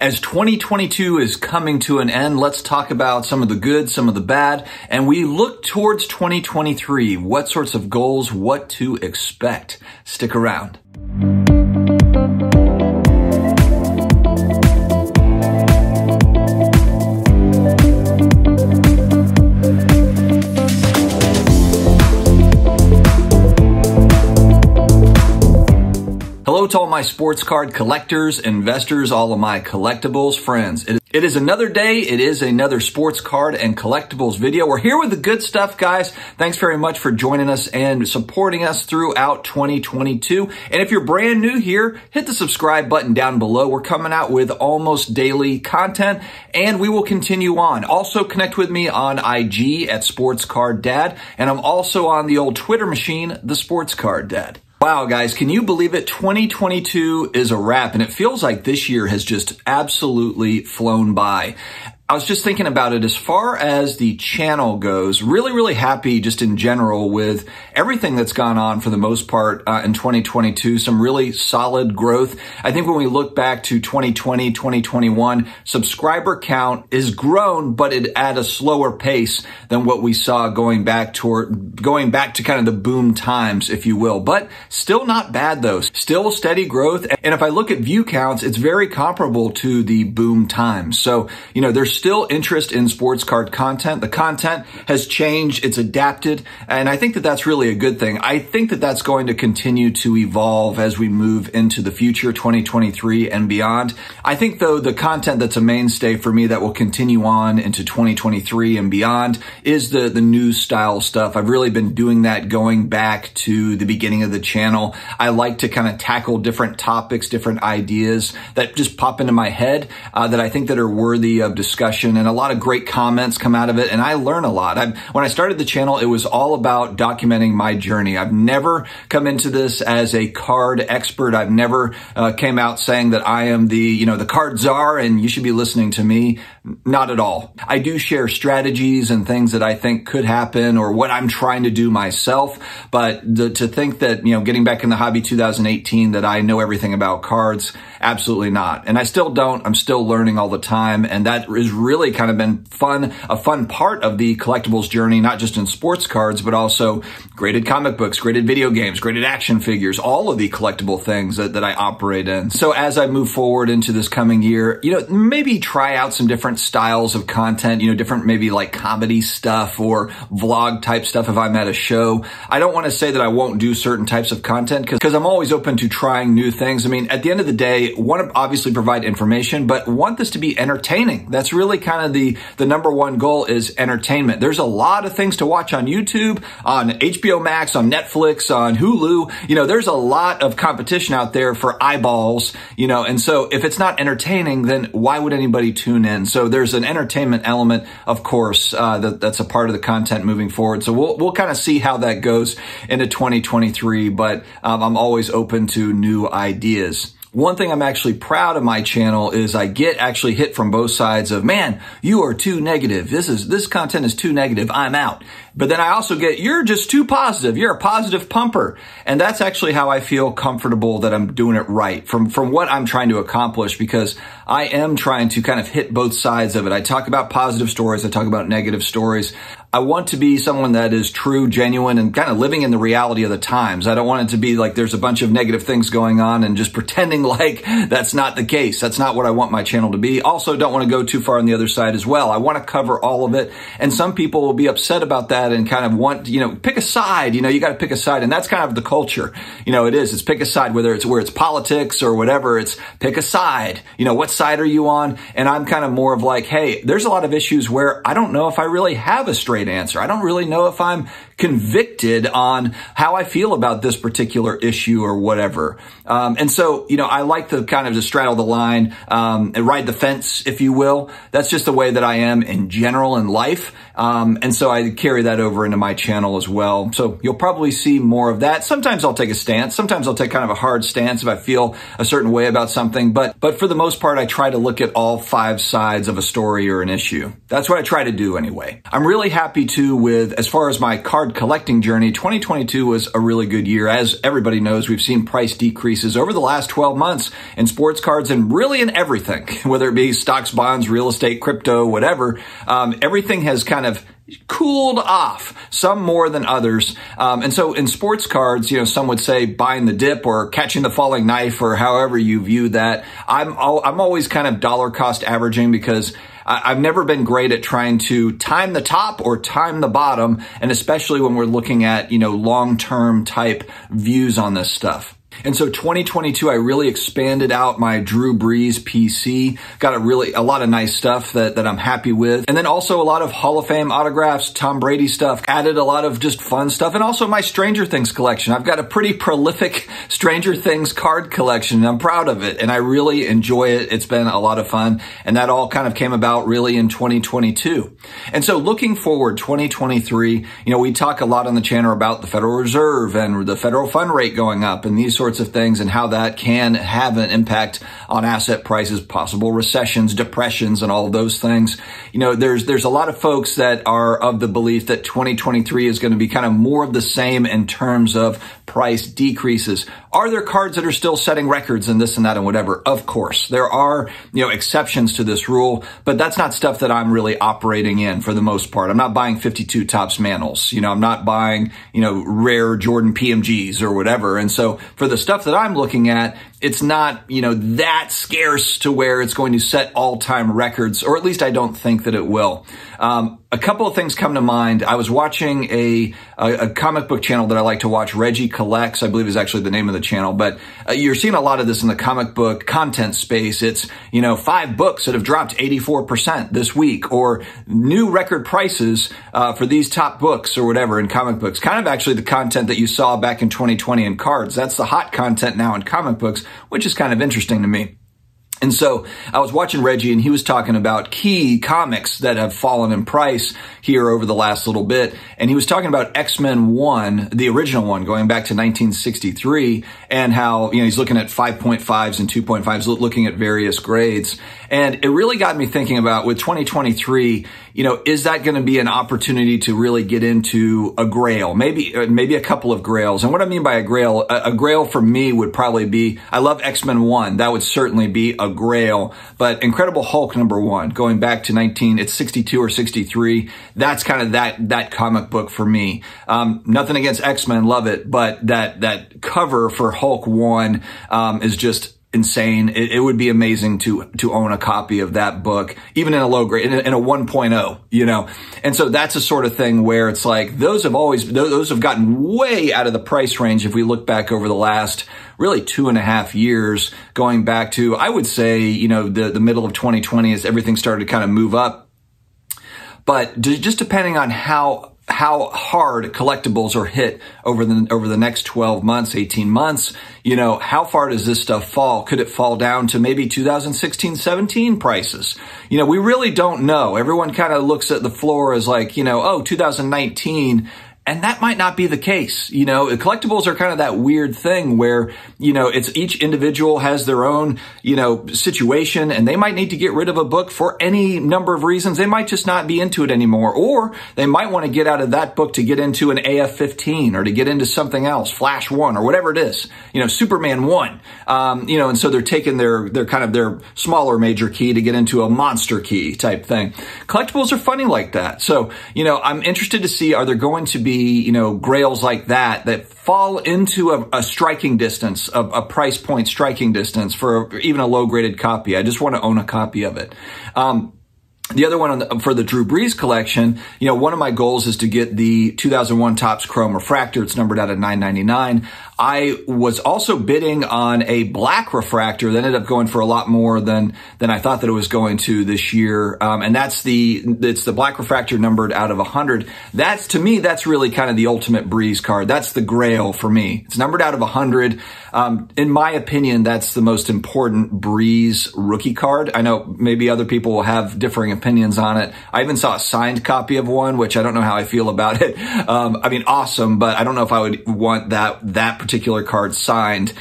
As 2022 is coming to an end, let's talk about some of the good, some of the bad, and we look towards 2023. What sorts of goals, what to expect. Stick around. Hello to all my sports card collectors, investors, all of my collectibles friends. It is another day. It is another sports card and collectibles video. We're here with the good stuff, guys. Thanks very much for joining us and supporting us throughout 2022. And if you're brand new here, hit the subscribe button down below. We're coming out with almost daily content, and we will continue on. Also connect with me on IG at Sports Card Dad, and I'm also on the old Twitter machine, the Sports Card Dad. Wow, guys, can you believe it? 2022 is a wrap, and it feels like this year has just absolutely flown by. I was just thinking about it as far as the channel goes, really happy just in general with everything that's gone on for the most part in 2022, some really solid growth. I think when we look back to 2020, 2021, subscriber count is grown, but it at a slower pace than what we saw going back to kind of the boom times, if you will. But still not bad though, still steady growth. And if I look at view counts, it's very comparable to the boom times. So, you know, there's still interest in sports card content. The content has changed, it's adapted, and I think that that's really a good thing. I think that that's going to continue to evolve as we move into the future, 2023 and beyond. I think though the content that's a mainstay for me that will continue on into 2023 and beyond is the news style stuff. I've really been doing that going back to the beginning of the channel. I like to kind of tackle different topics, different ideas that just pop into my head that I think that are worthy of discussion, and a lot of great comments come out of it, and I learn a lot. When I started the channel, it was all about documenting my journey. I've never come into this as a card expert. I've never came out saying that I am the card czar and you should be listening to me. Not at all. I do share strategies and things that I think could happen or what I'm trying to do myself, but to think that, getting back in the hobby 2018, that I know everything about cards, absolutely not. And I still don't. I'm still learning all the time, and that has really kind of been a fun part of the collectibles journey, not just in sports cards, but also graded comic books, graded video games, graded action figures, all of the collectible things that I operate in. So as I move forward into this coming year, maybe try out some different styles of content, different maybe like comedy stuff or vlog type stuff if I'm at a show. I don't want to say that I won't do certain types of content because I'm always open to trying new things. I mean, at the end of the day, want to obviously provide information, but want this to be entertaining. That's really kind of the number one goal is entertainment. There's a lot of things to watch on YouTube, on HBO Max, on Netflix, on Hulu. There's a lot of competition out there for eyeballs, and so if it's not entertaining, then why would anybody tune in? So there's an entertainment element, of course, that's a part of the content moving forward. So we'll kind of see how that goes into 2023, but I'm always open to new ideas. One thing I'm actually proud of my channel is I get actually hit from both sides of, man, you are too negative. This content is too negative. I'm out. But then I also get, you're just too positive. You're a positive pumper. And that's actually how I feel comfortable that I'm doing it right from what I'm trying to accomplish, because I am trying to kind of hit both sides of it. I talk about positive stories. I talk about negative stories. I want to be someone that is true, genuine, and kind of living in the reality of the times. I don't want it to be like there's a bunch of negative things going on and just pretending like that's not the case. That's not what I want my channel to be. Also, don't want to go too far on the other side as well. I want to cover all of it. And some people will be upset about that and kind of want, pick a side. You got to pick a side. And that's kind of the culture. It is. It's pick a side, whether it's politics or whatever. It's pick a side. What side are you on? And I'm kind of more of like, hey, there's a lot of issues where I don't know if I really have a straight answer. I don't really know if I'm convicted on how I feel about this particular issue or whatever. And so, I like to kind of just straddle the line and ride the fence, if you will. That's just the way that I am in general in life. And so I carry that over into my channel as well. So you'll probably see more of that. Sometimes I'll take a stance. Sometimes I'll take kind of a hard stance if I feel a certain way about something. But for the most part, I try to look at all 5 sides of a story or an issue. That's what I try to do anyway. I'm really happy too with, as far as my card collecting journey, 2022 was a really good year. As everybody knows, we've seen price decreases over the last 12 months in sports cards and really in everything, whether it be stocks, bonds, real estate, crypto, whatever. Everything has kind of cooled off, some more than others. And so in sports cards, some would say buying the dip or catching the falling knife or however you view that. I'm always kind of dollar cost averaging because I've never been great at trying to time the top or time the bottom. And especially when we're looking at, long-term type views on this stuff. And so 2022, I really expanded out my Drew Brees PC. Got a lot of nice stuff that I'm happy with. And then also a lot of Hall of Fame autographs, Tom Brady stuff, added a lot of just fun stuff. And also my Stranger Things collection. I've got a pretty prolific Stranger Things card collection and I'm proud of it. And I really enjoy it. It's been a lot of fun. And that all kind of came about really in 2022. And so looking forward, 2023, we talk a lot on the channel about the Federal Reserve and the federal fund rate going up and these sorts of things and how that can have an impact on asset prices, possible recessions, depressions, and all of those things. There's a lot of folks that are of the belief that 2023 is going to be kind of more of the same in terms of price decreases. Are there cards that are still setting records and this and that and whatever? Of course. There are, exceptions to this rule, but that's not stuff that I'm really operating in for the most part. I'm not buying 52 Topps Mantle. I'm not buying, rare Jordan PMGs or whatever. And so for the stuff that I'm looking at, it's not, that scarce to where it's going to set all-time records, or at least I don't think that it will. A couple of things come to mind. I was watching a comic book channel that I like to watch, Reggie Collects, I believe is actually the name of the channel, but you're seeing a lot of this in the comic book content space. It's, 5 books that have dropped 84% this week, or new record prices for these top books or whatever in comic books. Kind of actually the content that you saw back in 2020 in cards. That's the hot content now in comic books, which is kind of interesting to me. And so I was watching Reggie and he was talking about key comics that have fallen in price here over the last little bit. And he was talking about X-Men 1, the original one, going back to 1963, and how, he's looking at 5.5s and 2.5s, looking at various grades. And it really got me thinking about with 2023, is that going to be an opportunity to really get into a Grail, maybe a couple of Grails. And what I mean by a Grail for me would probably be, I love X-Men 1. That would certainly be a Grail, but Incredible Hulk #1, going back to it's 62 or 63. That's kind of that comic book for me. Nothing against X-Men, love it, but that cover for Hulk 1 is just insane. It would be amazing to own a copy of that book, even in a low grade, in a 1.0, And so that's a sort of thing where it's like, those have gotten way out of the price range if we look back over the last really 2.5 years, going back to, I would say, the middle of 2020 as everything started to kind of move up. But just depending on how hard collectibles are hit over the next 12 months, 18 months, how far does this stuff fall? Could it fall down to maybe 2016, 17 prices? We really don't know. Everyone kind of looks at the floor as like, 2019. And that might not be the case. Collectibles are kind of that weird thing where, it's each individual has their own, situation, and they might need to get rid of a book for any number of reasons. They might just not be into it anymore, or they might want to get out of that book to get into an AF-15 or to get into something else, Flash 1 or whatever it is, Superman 1. And so they're taking their smaller major key to get into a monster key type thing. Collectibles are funny like that. So, I'm interested to see, are there going to be Grails like that fall into a striking distance, a price point striking distance for even a low graded copy. I just want to own a copy of it. The other one for the Drew Brees collection, one of my goals is to get the 2001 Topps Chrome Refractor. It's numbered out at $9.99. I was also bidding on a black refractor that ended up going for a lot more than I thought that it was going to this year. And it's the black refractor numbered out of 100. To me, that's really kind of the ultimate breeze card. That's the Grail for me. It's numbered out of 100. In my opinion, that's the most important breeze rookie card. I know maybe other people will have differing opinions on it. I even saw a signed copy of one, which I don't know how I feel about it. I mean, awesome, but I don't know if I would want that particular card signed,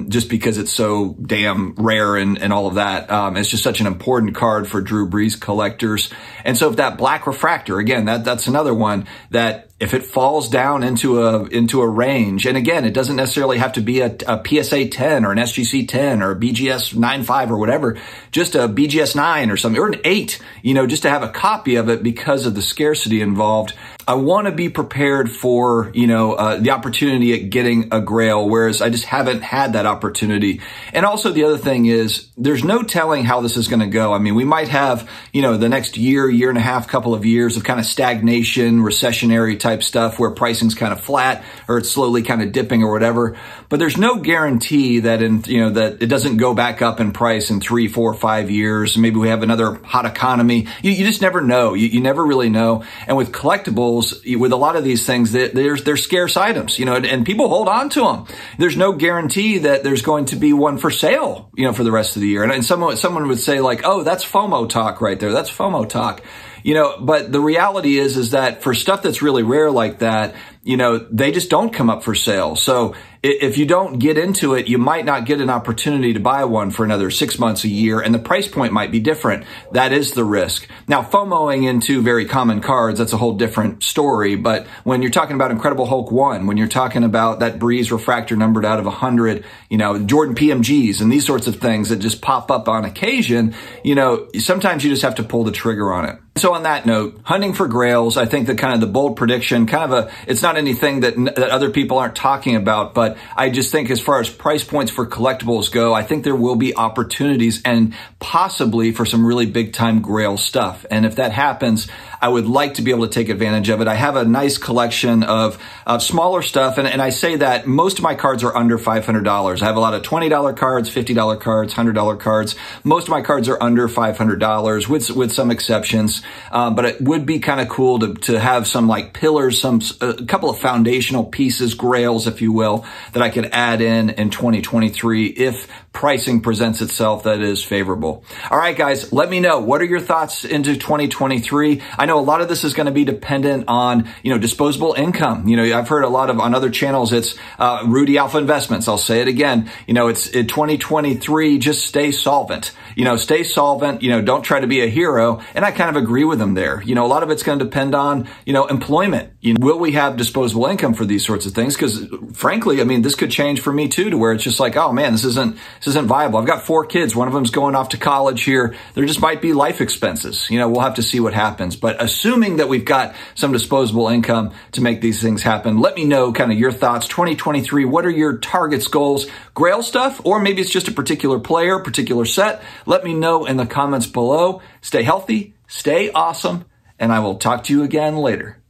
just because it's so damn rare and all of that. It's just such an important card for Drew Brees collectors. And so if that black refractor, again, that's another one that if it falls down into a range, and again, it doesn't necessarily have to be a PSA 10 or an SGC 10 or a BGS 9.5 or whatever, just a BGS 9 or something, or an 8, just to have a copy of it because of the scarcity involved. I want to be prepared for, the opportunity at getting a Grail, whereas I just haven't had that opportunity. And also the other thing is there's no telling how this is going to go. I mean, we might have, the next year and a half, couple of years of kind of stagnation, recessionary type stuff where pricing's kind of flat or it's slowly kind of dipping or whatever. But there's no guarantee that that it doesn't go back up in price in 3, 4, 5 years. Maybe we have another hot economy. You just never know. You never really know. And with collectibles, with a lot of these things, they're scarce items, and people hold on to them. There's no guarantee that there's going to be one for sale, for the rest of the year. And someone would say like, oh, that's FOMO talk right there. That's FOMO talk. But the reality is that for stuff that's really rare like that, they just don't come up for sale. So if you don't get into it, you might not get an opportunity to buy one for another 6 months, a year, and the price point might be different. That is the risk. Now, FOMOing into very common cards, that's a whole different story. But when you're talking about Incredible Hulk 1, when you're talking about that Breeze refractor numbered out of 100, Jordan PMGs and these sorts of things that just pop up on occasion, sometimes you just have to pull the trigger on it. So on that note, hunting for Grails, I think that kind of the bold prediction, it's not anything that other people aren't talking about, but I just think as far as price points for collectibles go, I think there will be opportunities and possibly for some really big time Grail stuff. And if that happens, I would like to be able to take advantage of it. I have a nice collection of smaller stuff, and I say that most of my cards are under $500. I have a lot of $20 cards, $50 cards, $100 cards. Most of my cards are under $500 with some exceptions. But it would be kind of cool to have some like pillars, a couple of foundational pieces, Grails, if you will, that I could add in 2023 if pricing presents itself that is favorable. All right, guys, let me know. What are your thoughts into 2023? I know a lot of this is going to be dependent on, disposable income. I've heard a lot on other channels, it's Rudy Alpha Investments. I'll say it again. It's in 2023, just stay solvent. Stay solvent. Don't try to be a hero. And I kind of agree with them there. A lot of it's going to depend on, employment. Will we have disposable income for these sorts of things? Because frankly, I mean, this could change for me too, to where it's just like, oh man, this isn't viable. I've got 4 kids. One of them's going off to college here. There just might be life expenses. We'll have to see what happens. But assuming that we've got some disposable income to make these things happen, let me know kind of your thoughts. 2023, what are your targets, goals, Grail stuff, or maybe it's just a particular player, particular set. Let me know in the comments below. Stay healthy, stay awesome, and I will talk to you again later.